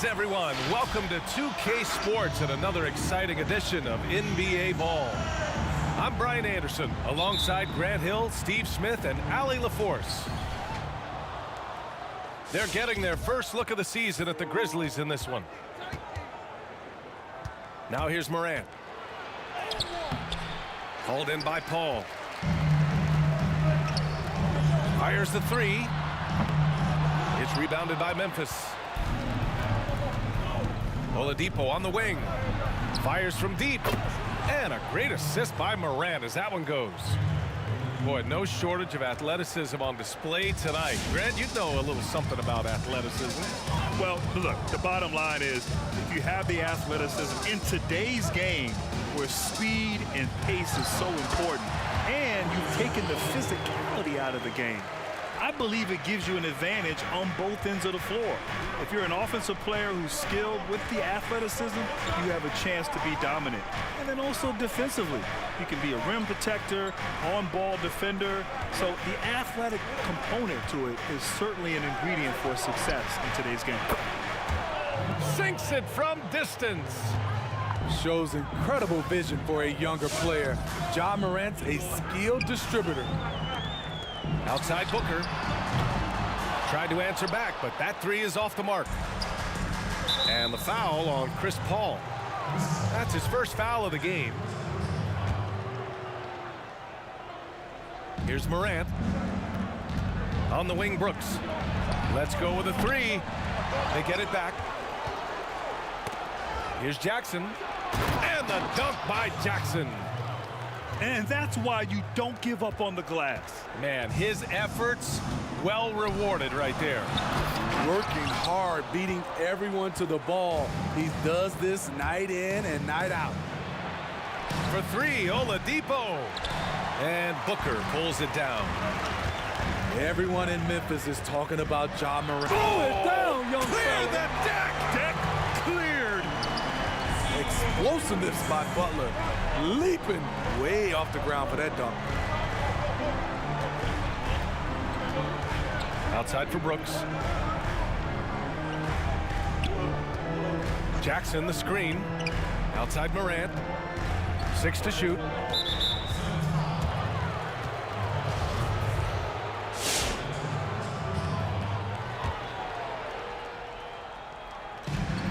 Everyone, welcome to 2K Sports and another exciting edition of NBA Ball. I'm Brian Anderson, alongside Grant Hill, Steve Smith, and Allie LaForce. They're getting their first look of the season at the Grizzlies in this one. Now here's Morant. Called in by Paul. Fires the three. It's rebounded by Memphis. Oladipo on the wing. Fires from deep. And a great assist by Morant as that one goes. Boy, no shortage of athleticism on display tonight. Grant, you know a little something about athleticism. Well, look, the bottom line is if you have the athleticism in today's game where speed and pace is so important and you've taken the physicality out of the game, I believe it gives you an advantage on both ends of the floor. If you're an offensive player who's skilled with the athleticism, you have a chance to be dominant. And then also defensively, you can be a rim protector, on-ball defender. So the athletic component to it is certainly an ingredient for success in today's game. Sinks it from distance. Shows incredible vision for a younger player. Ja Morant's a skilled distributor. Outside Booker. Tried to answer back, but that three is off the mark. And the foul on Chris Paul. That's his first foul of the game. Here's Morant. On the wing, Brooks. Let's go with a three. They get it back. Here's Jackson. And the dunk by Jackson. And that's why you don't give up on the glass. Man, his efforts well rewarded right there. Working hard, beating everyone to the ball. He does this night in and night out. For three, Oladipo. And Booker pulls it down. Everyone in Memphis is talking about Ja Morant. Pull it down, young Clear fella. the deck. Deck cleared. Explosiveness by Butler. Leaping way off the ground for that dunk. Outside for Brooks. Jackson the screen. Outside Morant. 6 to shoot.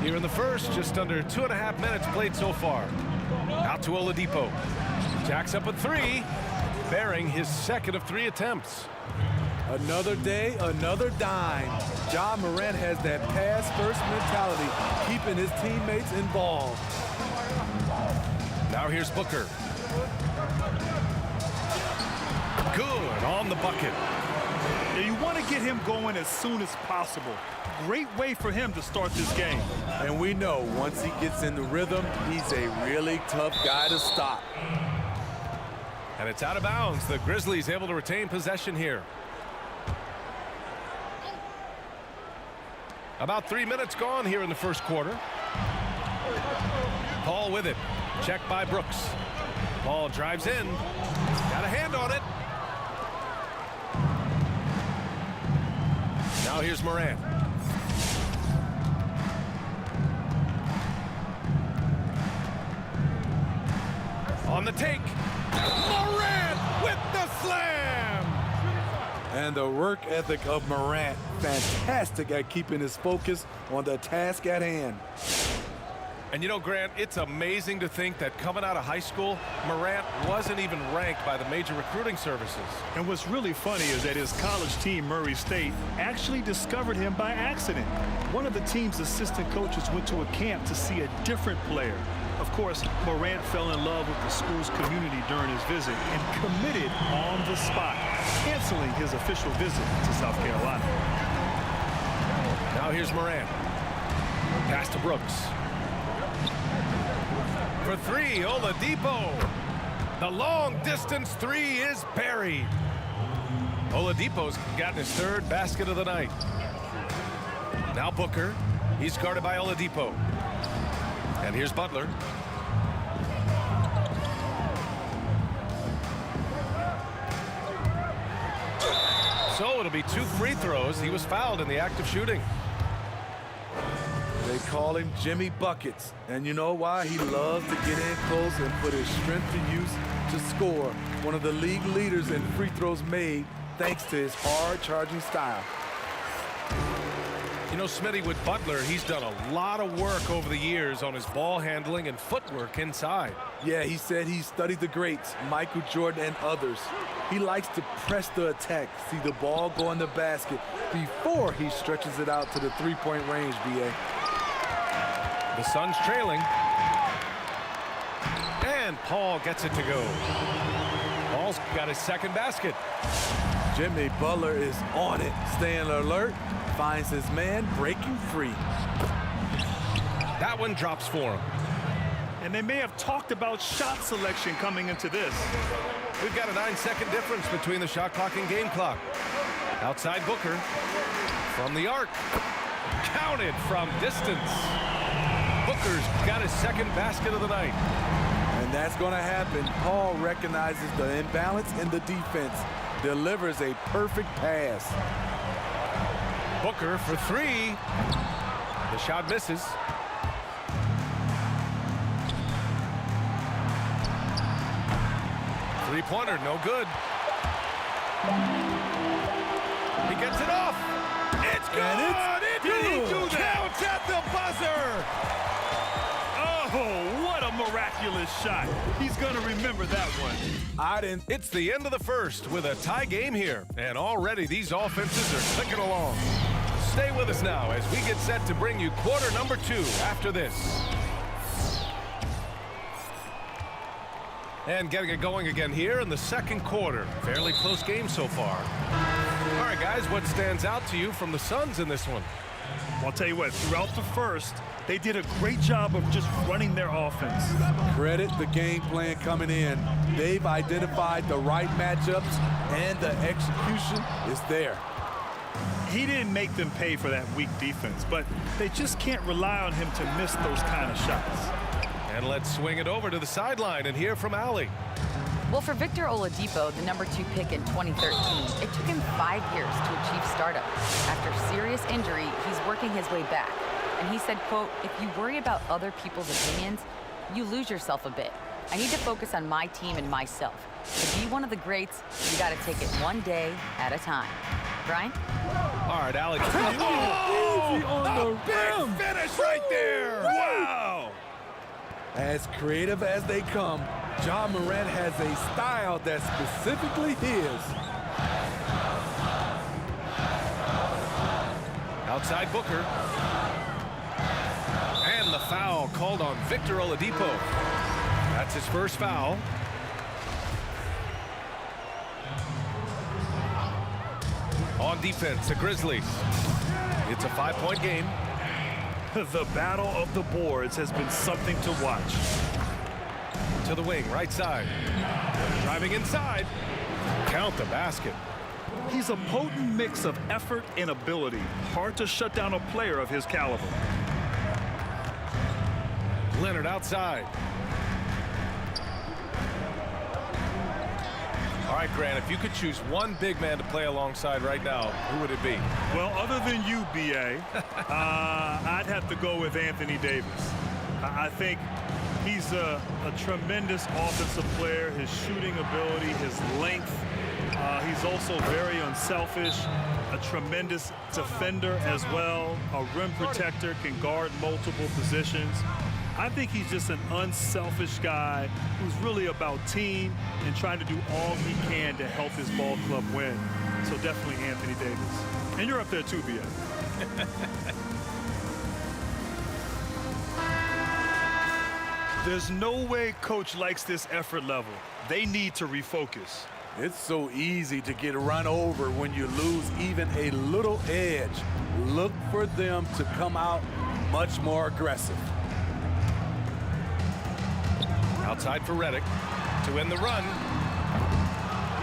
Here in the first, just under 2.5 minutes played so far. Out to Oladipo. Jacks up a three, bearing his second of 3 attempts. Another day, another dime. Ja Morant has that pass-first mentality, keeping his teammates involved. Now here's Booker. Good on the bucket. Now you want to get him going as soon as possible. Great way for him to start this game. And we know once he gets in the rhythm, he's a really tough guy to stop. And it's out of bounds. The Grizzlies able to retain possession here. About 3 minutes gone here in the first quarter. Paul with it. Checked by Brooks. Paul drives in. Got a hand on it. Now here's Morant. On the take. Morant with the slam. And the work ethic of Morant, fantastic at keeping his focus on the task at hand. And you know, Grant, it's amazing to think that coming out of high school, Morant wasn't even ranked by the major recruiting services. And what's really funny is that his college team, Murray State, actually discovered him by accident. One of the team's assistant coaches went to a camp to see a different player. Of course, Morant fell in love with the school's community during his visit and committed on the spot, canceling his official visit to South Carolina. Now here's Morant. Pass to Brooks. For three, Oladipo. The long-distance three is buried. Oladipo's gotten his third basket of the night. Now Booker. He's guarded by Oladipo. And here's Butler. So it'll be 2 free throws. He was fouled in the act of shooting. They call him Jimmy Buckets. And you know why? He loves to get in close and put his strength to use to score. One of the league leaders in free throws made thanks to his hard-charging style. You know, Smitty, with Butler, he's done a lot of work over the years on his ball handling and footwork inside. Yeah, he said he studied the greats, Michael Jordan and others. He likes to press the attack, see the ball go in the basket before he stretches it out to the three-point range, B.A. The Suns trailing. And Paul gets it to go. Paul's got his second basket. Jimmy Butler is on it, staying alert, finds his man breaking free. That one drops for him. And they may have talked about shot selection coming into this. We've got a 9-second difference between the shot clock and game clock. Outside Booker. From the arc. Counted from distance. Booker's got his second basket of the night. And that's going to happen. Paul recognizes the imbalance in the defense. Delivers a perfect pass. Booker for three. The shot misses. Three-pointer, no good. He gets it off. It's good. And it's Did he good. do that? Counts at the buzzer. Oh, what a miraculous shot. He's going to remember that one. I didn't. It's the end of the first with a tie game here, and already these offenses are clicking along. Stay with us now as we get set to bring you quarter number 2 after this. And getting it going again here in the second quarter. Fairly close game so far. All right, guys, what stands out to you from the Suns in this one? I'll tell you what, throughout the first, they did a great job of just running their offense. Credit the game plan coming in. They've identified the right matchups, and the execution is there. He didn't make them pay for that weak defense, but they just can't rely on him to miss those kind of shots. And let's swing it over to the sideline and hear from Allie. Well, for Victor Oladipo, the number 2 pick in 2013, it took him 5 years to achieve stardom. After serious injury, he's working his way back. And he said, quote, "If you worry about other people's opinions, you lose yourself a bit. I need to focus on my team and myself. To be one of the greats, you got to take it one day at a time." Brian? All right, Alex. Easy on the rim. Big finish right there. Wow! As creative as they come, Ja Morant has a style that's specifically his. Outside Booker. And the foul called on Victor Oladipo. That's his first foul. On defense, the Grizzlies. It's a 5-point game. The battle of the boards has been something to watch. To the wing, right side. Driving inside. Count the basket. He's a potent mix of effort and ability. Hard to shut down a player of his caliber. Leonard outside. All right, Grant, if you could choose one big man to play alongside right now, who would it be? Well, other than you, B.A., I'd have to go with Anthony Davis. I think he's a tremendous offensive player. His shooting ability, his length. He's also very unselfish, a tremendous defender as well, a rim protector, can guard multiple positions. I think he's just an unselfish guy who's really about team and trying to do all he can to help his ball club win. So definitely Anthony Davis. And you're up there too, B.A. There's no way coach likes this effort level. They need to refocus. It's so easy to get run over when you lose even a little edge. Look for them to come out much more aggressive. Outside for Redick to win the run.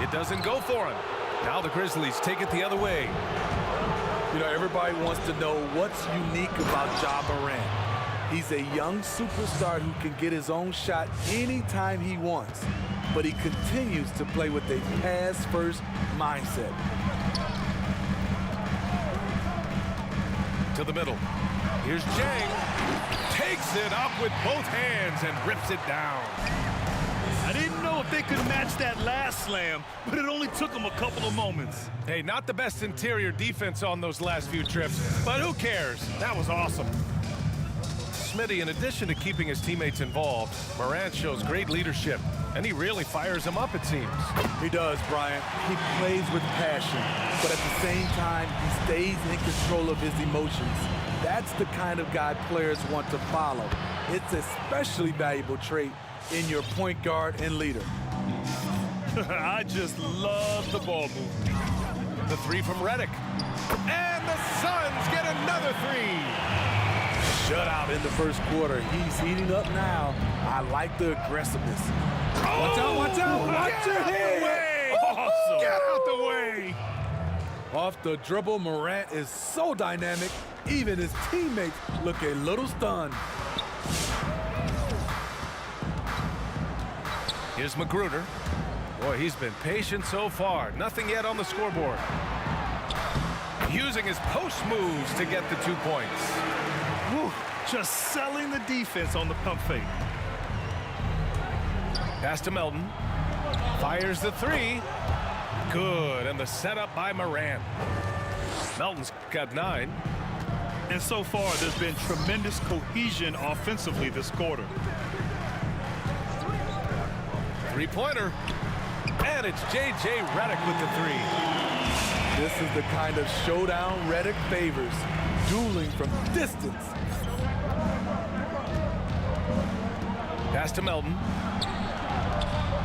It doesn't go for him. Now the Grizzlies take it the other way. You know, everybody wants to know what's unique about Ja Morant. He's a young superstar who can get his own shot anytime he wants, but he continues to play with a pass-first mindset. To the middle. Here's Jang. Takes it up with both hands and rips it down. I didn't know if they could match that last slam, but it only took them a couple of moments. Hey, not the best interior defense on those last few trips, but who cares? That was awesome. Smitty, in addition to keeping his teammates involved, Morant shows great leadership, and he really fires them up, it seems. He does, Bryant. He plays with passion, but at the same time, he stays in control of his emotions. That's the kind of guy players want to follow. It's an especially valuable trait in your point guard and leader. I just love the ball movement. The three from Redick. And the Suns get another three. Shutout in the first quarter. He's heating up now. I like the aggressiveness. Watch out, watch out, watch your head. Awesome. Get out the way. Off the dribble, Morant is so dynamic, even his teammates look a little stunned. Here's Magruder. Boy, he's been patient so far. Nothing yet on the scoreboard. Using his post moves to get the 2 points. Whew, just selling the defense on the pump fake. Pass to Melton. Fires the three. Good, and the setup by Morant. Melton's got 9. And so far, there's been tremendous cohesion offensively this quarter. Three-pointer. And it's J.J. Redick with the three. This is the kind of showdown Redick favors, dueling from distance. Pass to Melton.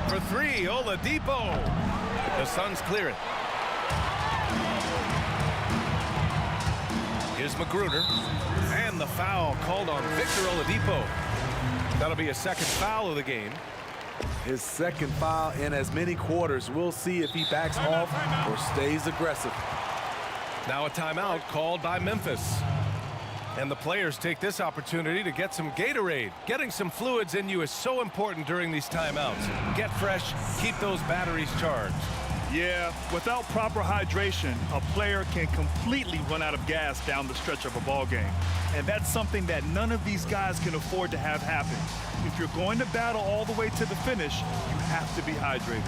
For three, Oladipo. The Suns clear it. Here's Magruder. And the foul called on Victor Oladipo. That'll be a second foul of the game. His second foul in as many quarters. We'll see if he backs off or stays aggressive. Now a timeout called by Memphis. And the players take this opportunity to get some Gatorade. Getting some fluids in you is so important during these timeouts. Get fresh, keep those batteries charged. Yeah, without proper hydration, a player can completely run out of gas down the stretch of a ball game. And that's something that none of these guys can afford to have happen. If you're going to battle all the way to the finish, you have to be hydrated.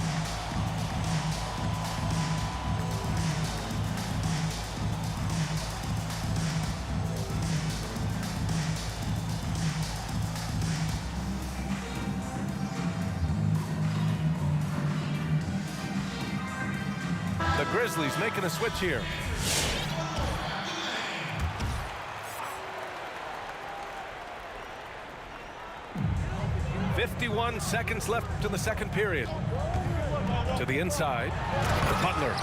The Grizzlies making a switch here. .51 seconds left in the second period. To the inside, to Butler.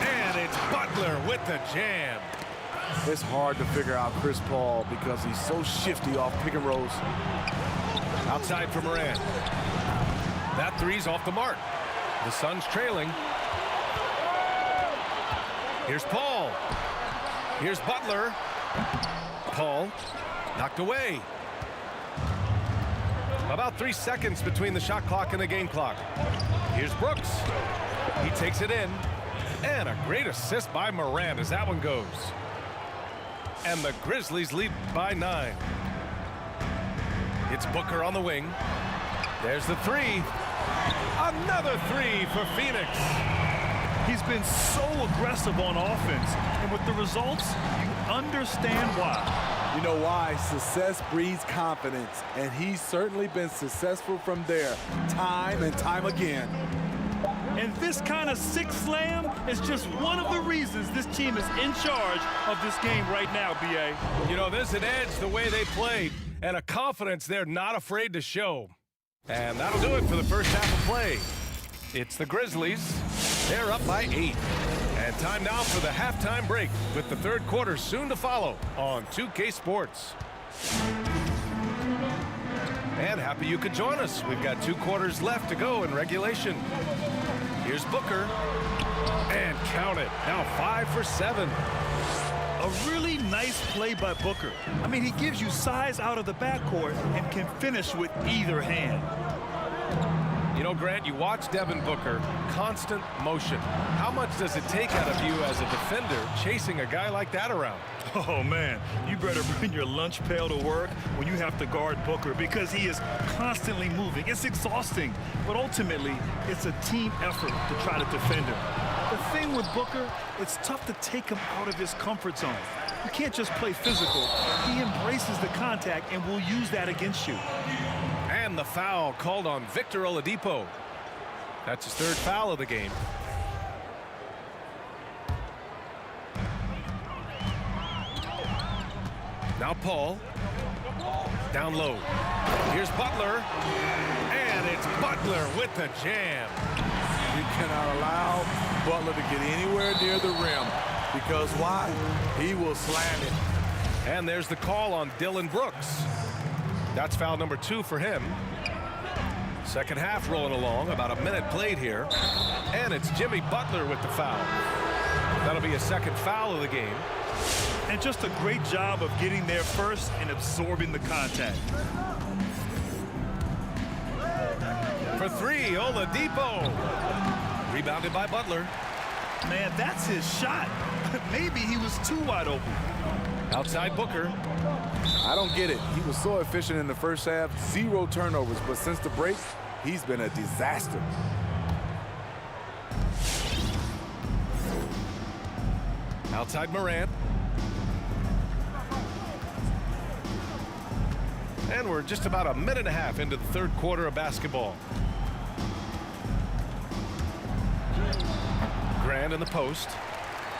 And it's Butler with the jam. It's hard to figure out Chris Paul because he's so shifty off pick and rolls. Outside for Morant. That three's off the mark. The Suns trailing. Here's Paul. Here's Butler. Paul knocked away. About 3 seconds between the shot clock and the game clock. Here's Brooks. He takes it in. And a great assist by Morant as that one goes. And the Grizzlies lead by 9. It's Booker on the wing. There's the three. Another three for Phoenix. He's been so aggressive on offense, and with the results, you understand why. You know why? Success breeds confidence, and he's certainly been successful from there, time and time again. And this kind of six slam is just one of the reasons this team is in charge of this game right now, B.A. You know, there's an edge the way they played, and a confidence they're not afraid to show. And that'll do it for the first half of play. It's the Grizzlies. They're up by 8. And time now for the halftime break, with the third quarter soon to follow on 2K Sports. And happy you could join us. We've got 2 quarters left to go in regulation. Here's Booker. And count it. Now 5 for 7. A really nice play by Booker. I mean, he gives you size out of the backcourt and can finish with either hand. You know, Grant, you watch Devin Booker, constant motion. How much does it take out of you as a defender chasing a guy like that around? Oh, man, you better bring your lunch pail to work when you have to guard Booker because he is constantly moving. It's exhausting, but ultimately, it's a team effort to try to defend him. The thing with Booker, it's tough to take him out of his comfort zone. You can't just play physical. He embraces the contact and will use that against you. And the foul called on Victor Oladipo. That's his third foul of the game. Now Paul. Down low. Here's Butler. And it's Butler with the jam. You cannot allow Butler to get anywhere near the rim. Because why? He will slam it. And there's the call on Dylan Brooks. That's foul number 2 for him. Second half rolling along, about a minute played here. And it's Jimmy Butler with the foul. That'll be a second foul of the game. And just a great job of getting there first and absorbing the contact. For 3, Oladipo. Rebounded by Butler. Man, that's his shot. Maybe he was too wide open. Outside Booker. I don't get it. He was so efficient in the first half, 0 turnovers, but since the break, he's been a disaster. Outside Morant. And we're just about a minute and a half into the third quarter of basketball. Grant in the post.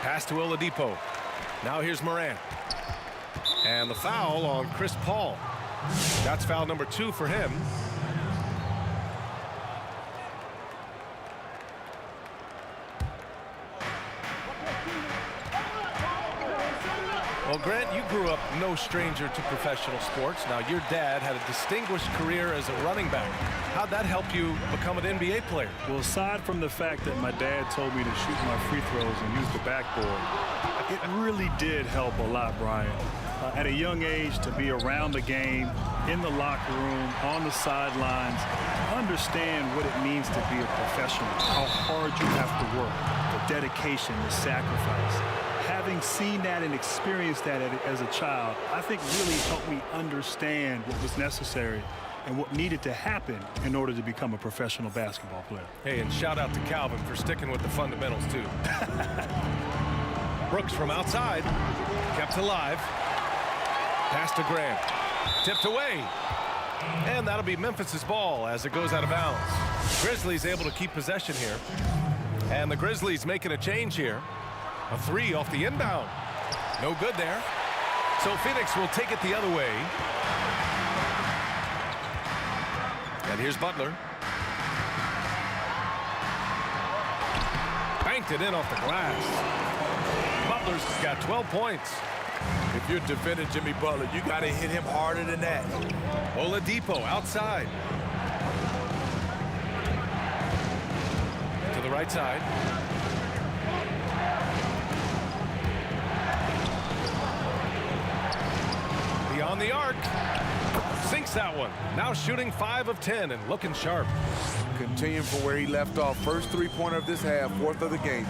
Pass to Oladipo. Now here's Morant. And the foul on Chris Paul. That's foul number 2 for him. Well, Grant, you grew up no stranger to professional sports. Now, your dad had a distinguished career as a running back. How'd that help you become an NBA player? Well, aside from the fact that my dad told me to shoot my free throws and use the backboard, it really did help a lot, Brian. At a young age, to be around the game, in the locker room, on the sidelines, understand what it means to be a professional, how hard you have to work, the dedication, the sacrifice. Having seen that and experienced that as a child, I think really helped me understand what was necessary and what needed to happen in order to become a professional basketball player. Hey, and shout out to Calvin for sticking with the fundamentals, too. Brooks from outside, kept alive. Pass to Grant. Tipped away. And that'll be Memphis's ball as it goes out of bounds. Grizzlies able to keep possession here. And the Grizzlies making a change here. A 3 off the inbound. No good there. So Phoenix will take it the other way. And here's Butler. Banked it in off the glass. Butler's got 12 points. If you're defending Jimmy Butler, you got to hit him harder than that. Oladipo outside. To the right side. Beyond the arc. Sinks that one. Now shooting 5 of 10 and looking sharp. Continuing from where he left off. First three-pointer of this half, 4th of the game.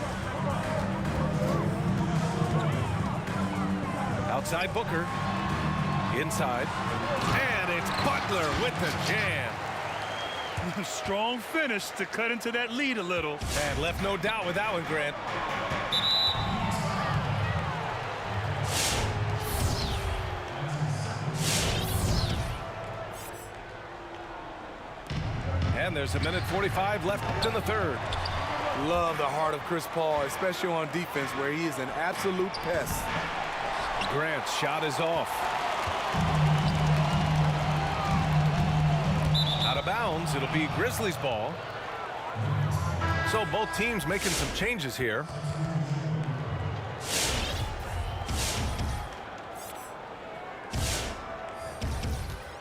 Outside Booker. Inside. And it's Butler with the jam. Strong finish to cut into that lead a little. And left no doubt with that one, Grant. And there's a minute 45 left in the third. Love the heart of Chris Paul, especially on defense where he is an absolute pest. Grant's shot is off. Out of bounds, it'll be Grizzlies ball. So both teams making some changes here.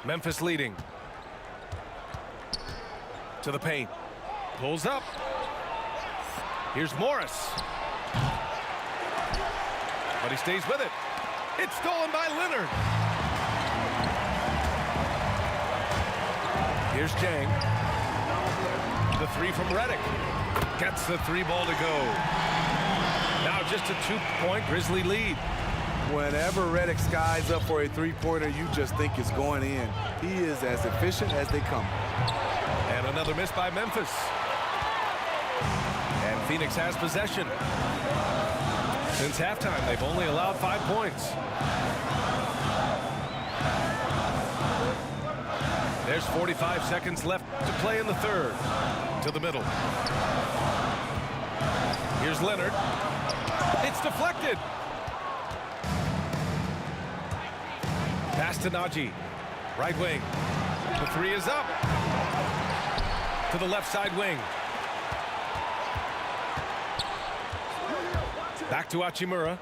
Memphis leading. To the paint. Pulls up. Here's Morris. But he stays with it. It's stolen by Leonard. Here's Chang. The three from Redick. Gets the three ball to go. Now just a 2-point Grizzly lead. Whenever Redick skies up for a three-pointer, you just think it's going in. He is as efficient as they come. And another miss by Memphis. And Phoenix has possession. Since halftime, they've only allowed 5 points. There's 45 seconds left to play in the third. To the middle. Here's Leonard. It's deflected. Pass to Najee. Right wing. The three is up. To the left side wing. Back to Hachimura.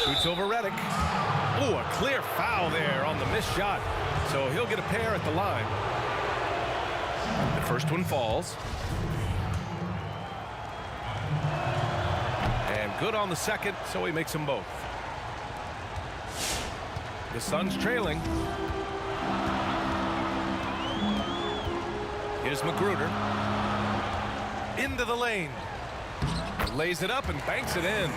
Shoots over Redick. Oh, a clear foul there on the missed shot. So he'll get a pair at the line. The first one falls. And good on the second, so he makes them both. The Suns trailing. Here's Magruder. Into the lane. Lays it up and banks it in.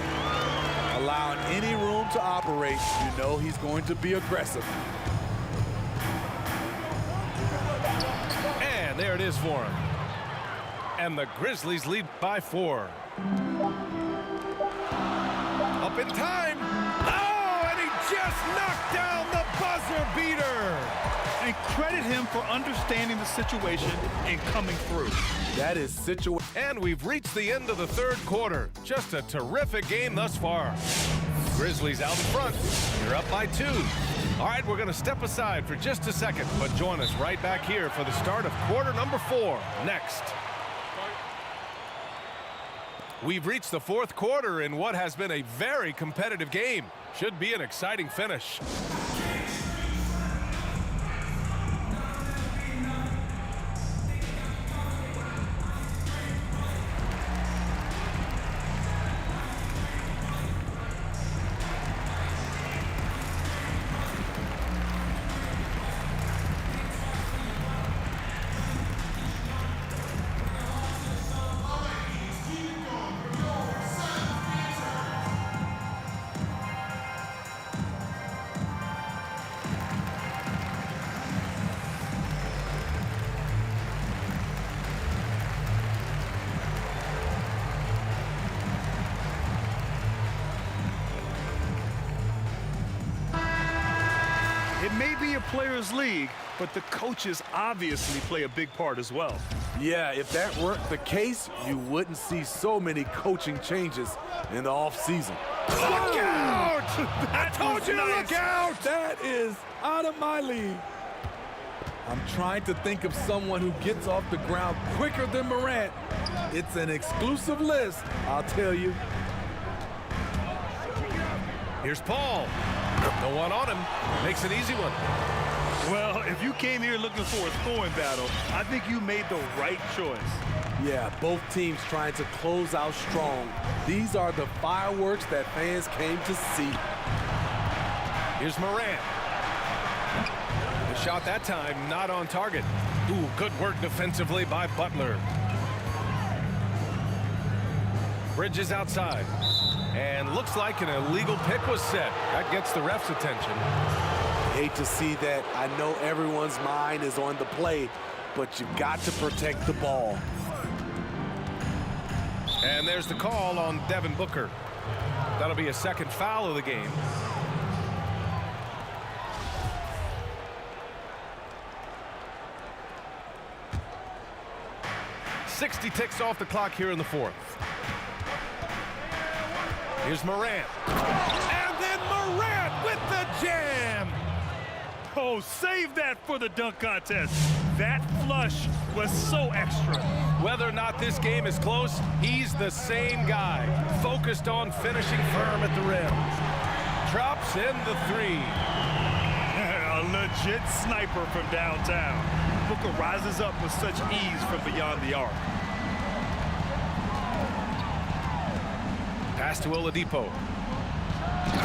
Allowing any room to operate, you know he's going to be aggressive. And there it is for him. And the Grizzlies lead by 4. Up in time. Oh, and he just knocked down the buzzer beater. And credit him for understanding the situation and coming through. That is situation. And we've reached the end of the third quarter. Just a terrific game thus far. Grizzlies out in front. You're up by 2. All right, we're going to step aside for just a second, but join us right back here for the start of quarter number 4 next. We've reached the fourth quarter in what has been a very competitive game. Should be an exciting finish. It may be a players' league, but the coaches obviously play a big part as well. Yeah, if that weren't the case, you wouldn't see so many coaching changes in the offseason. Look out! I told you to look out! That is out of my league. I'm trying to think of someone who gets off the ground quicker than Morant. It's an exclusive list, I'll tell you. Here's Paul. No one on him. Makes an easy one. Well, if you came here looking for a scoring battle, I think you made the right choice. Yeah, both teams trying to close out strong. These are the fireworks that fans came to see. Here's Morant. The shot that time not on target. Ooh, good work defensively by Butler. Bridges outside. And looks like an illegal pick was set. That gets the ref's attention. Hate to see that. I know everyone's mind is on the play, but you got to protect the ball. And there's the call on Devin Booker. That'll be a second foul of the game. .60 ticks off the clock here in the fourth. Here's Morant. And then Morant with the jam. Oh, save that for the dunk contest. That flush was so extra. Whether or not this game is close, he's the same guy, focused on finishing firm at the rim. Drops in the three. A legit sniper from downtown. Booker rises up with such ease from beyond the arc. Pass to Oladipo.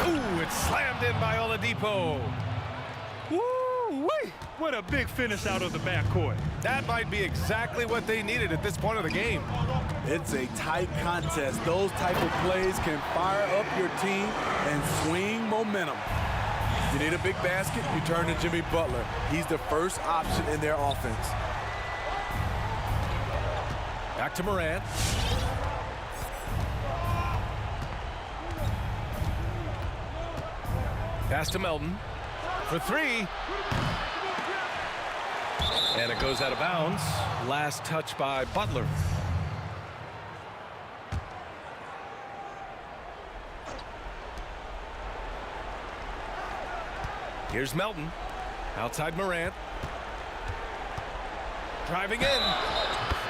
Ooh, it's slammed in by Oladipo. Woo-wee! What a big finish out of the backcourt. That might be exactly what they needed at this point of the game. It's a tight contest. Those type of plays can fire up your team and swing momentum. You need a big basket, you turn to Jimmy Butler. He's the first option in their offense. Back to Morant. Pass to Melton for three. And it goes out of bounds. Last touch by Butler. Here's Melton. Outside Morant. Driving in.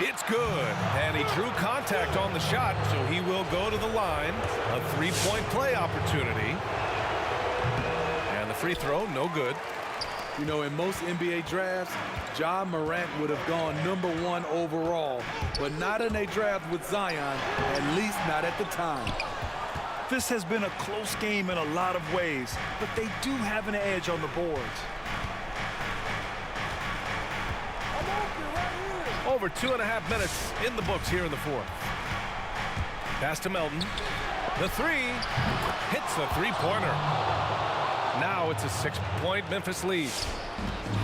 It's good. And he drew contact on the shot, so he will go to the line. A three-point play opportunity. And the free throw, no good. You know, in most NBA drafts, Ja Morant would have gone #1 overall, but not in a draft with Zion, at least not at the time. This has been a close game in a lot of ways, but they do have an edge on the boards. Over 2.5 minutes in the books here in the fourth. Pass to Melton. The three hits the three-pointer. Now it's a 6-point Memphis lead.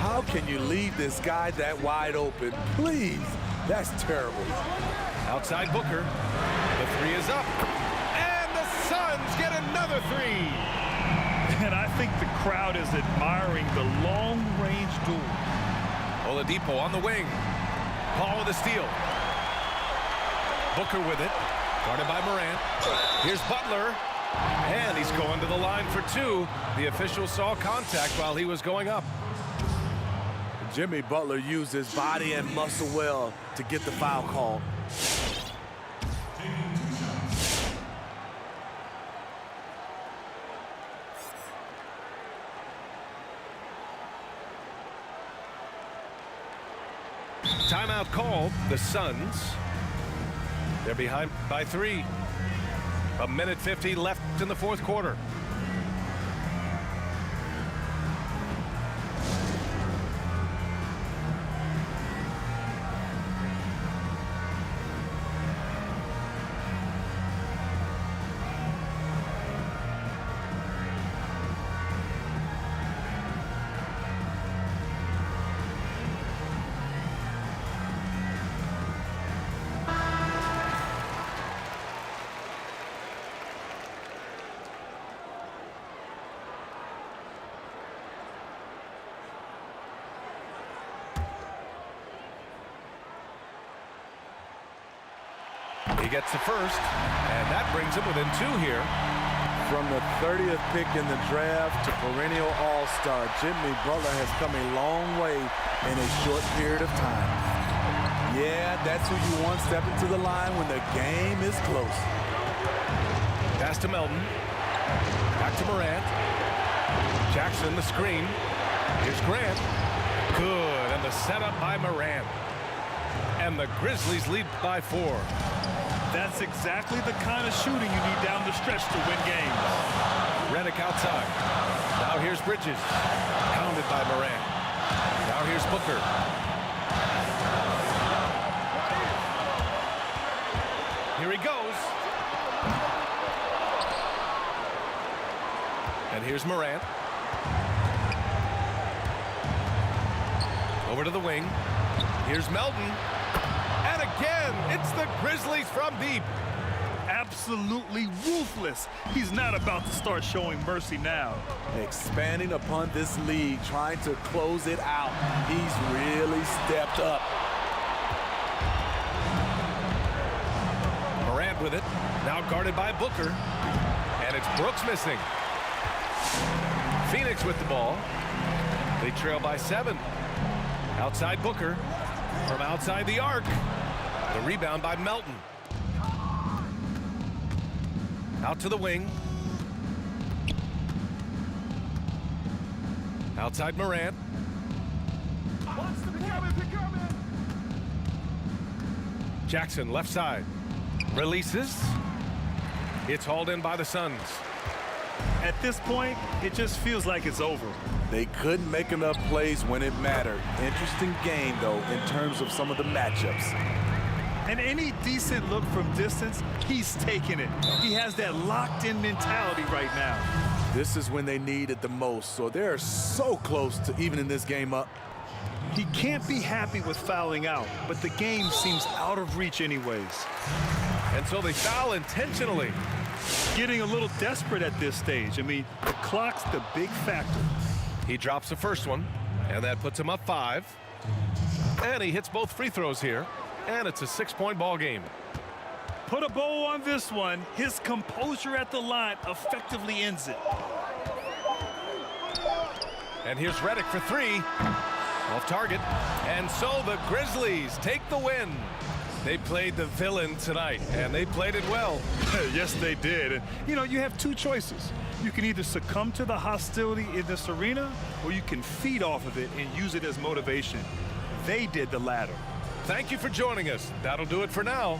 How can you leave this guy that wide open? Please, that's terrible. Outside Booker. The three is up. And the Suns get another three. And I think the crowd is admiring the long-range duel. Oladipo on the wing. Paul with a steal. Booker with it. Guarded by Morant. Here's Butler. And he's going to the line for two. The official saw contact while he was going up. Jimmy Butler used his body and muscle well to get the foul call. Timeout called. The Suns. They're behind by 3. 1:50 left in the fourth quarter. He gets the first, and that brings him within 2 here. From the 30th pick in the draft to perennial all-star, Jimmy Butler has come a long way in a short period of time. Yeah, that's who you want stepping to the line when the game is close. Pass to Melton. Back to Morant. Jackson, the screen. Here's Grant. Good, and the setup by Morant. And the Grizzlies lead by 4. That's exactly the kind of shooting you need down the stretch to win games. Redick outside. Now here's Bridges. Pounded by Morant. Now here's Booker. Here he goes. And here's Morant. Over to the wing. Here's Melton. And again, it's the Grizzlies from deep. Absolutely ruthless. He's not about to start showing mercy now. Expanding upon this lead, trying to close it out. He's really stepped up. Morant with it. Now guarded by Booker. And it's Brooks missing. Phoenix with the ball. They trail by 7. Outside Booker. From outside the arc. The rebound by Melton. Out to the wing. Outside Morant. Jackson left side. Releases. It's hauled in by the Suns. At this point, it just feels like it's over. They couldn't make enough plays when it mattered. Interesting game, though, in terms of some of the matchups. And any decent look from distance, he's taking it. He has that locked-in mentality right now. This is when they need it the most, so they're so close to evening this game up. He can't be happy with fouling out, but the game seems out of reach anyways. And so they foul intentionally. Getting a little desperate at this stage. I mean, the clock's the big factor. He drops the first one, and that puts him up 5. And he hits both free throws here, and it's a 6-point ball game. Put a bow on this one. His composure at the line effectively ends it. And here's Redick for 3. Off target. And so the Grizzlies take the win. They played the villain tonight, and they played it well. Yes, they did. And, you know, you have two choices. You can either succumb to the hostility in this arena, or you can feed off of it and use it as motivation. They did the latter. Thank you for joining us. That'll do it for now.